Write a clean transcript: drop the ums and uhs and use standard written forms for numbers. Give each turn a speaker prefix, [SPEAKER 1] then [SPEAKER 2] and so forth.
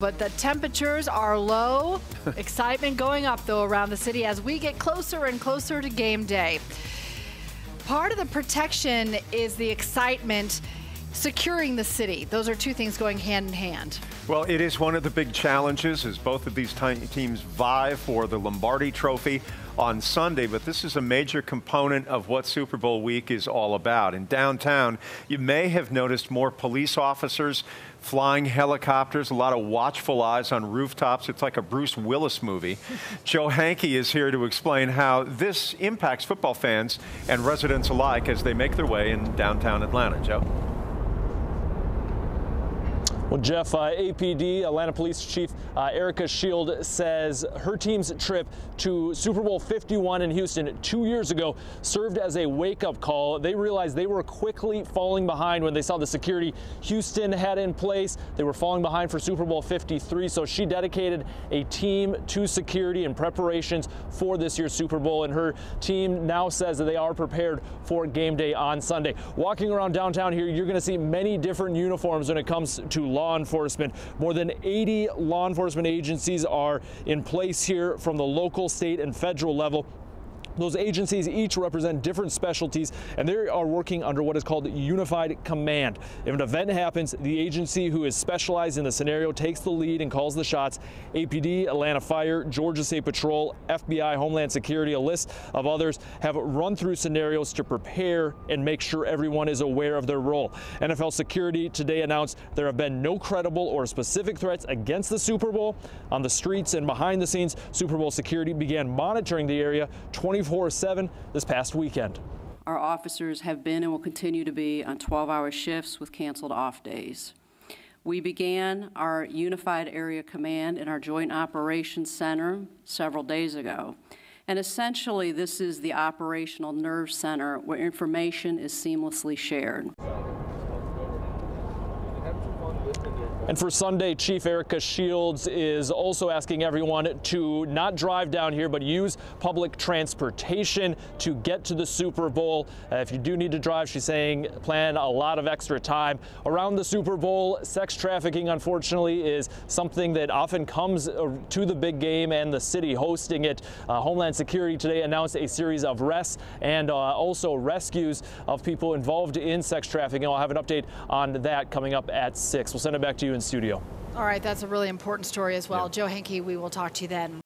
[SPEAKER 1] But the temperatures are low. Excitement going up, though, around the city as we get closer and closer to game day. Part of the protection is the excitement securing the city. Those are two things going hand in hand.
[SPEAKER 2] Well, it is one of the big challenges as both of these teams vie for the Lombardi Trophy on Sunday, but this is a major component of what Super Bowl week is all about. In downtown, you may have noticed more police officers, flying helicopters, a lot of watchful eyes on rooftops. It's like a Bruce Willis movie. Joe Hankey is here to explain how this impacts football fans and residents alike as they make their way in downtown Atlanta. Joe?
[SPEAKER 3] Well, Jeff, APD, Atlanta Police Chief Erica Shield says her team's trip to Super Bowl 51 in Houston 2 years ago served as a wake-up call. They realized they were quickly falling behind when they saw the security Houston had in place. They were falling behind for Super Bowl 53, so she dedicated a team to security and preparations for this year's Super Bowl, and her team now says that they are prepared for game day on Sunday. Walking around downtown here, you're going to see many different uniforms when it comes to law enforcement. More than 80 law enforcement agencies are in place here from the local, state, and federal level. Those agencies each represent different specialties, and they are working under what is called Unified Command. If an event happens, the agency who is specialized in the scenario takes the lead and calls the shots. APD, Atlanta Fire, Georgia State Patrol, FBI, Homeland Security, a list of others have run through scenarios to prepare and make sure everyone is aware of their role. NFL Security today announced there have been no credible or specific threats against the Super Bowl. On the streets and behind the scenes, Super Bowl Security began monitoring the area 24/7 this past weekend.
[SPEAKER 4] Our officers have been and will continue to be on 12-hour shifts with canceled off days. We began our Unified Area Command in our Joint Operations Center several days ago. And essentially, this is the operational nerve center where information is seamlessly shared.
[SPEAKER 3] And for Sunday, Chief Erica Shields is also asking everyone to not drive down here, but use public transportation to get to the Super Bowl. If you do need to drive, she's saying plan a lot of extra time. Around the Super Bowl, sex trafficking, unfortunately, is something that often comes to the big game and the city hosting it. Homeland Security today announced a series of arrests and also rescues of people involved in sex trafficking. I'll have an update on that coming up at 6. We'll send it back to you in studio.
[SPEAKER 1] All right, that's a really important story as well. Yeah. Joe Hankey, we will talk to you then.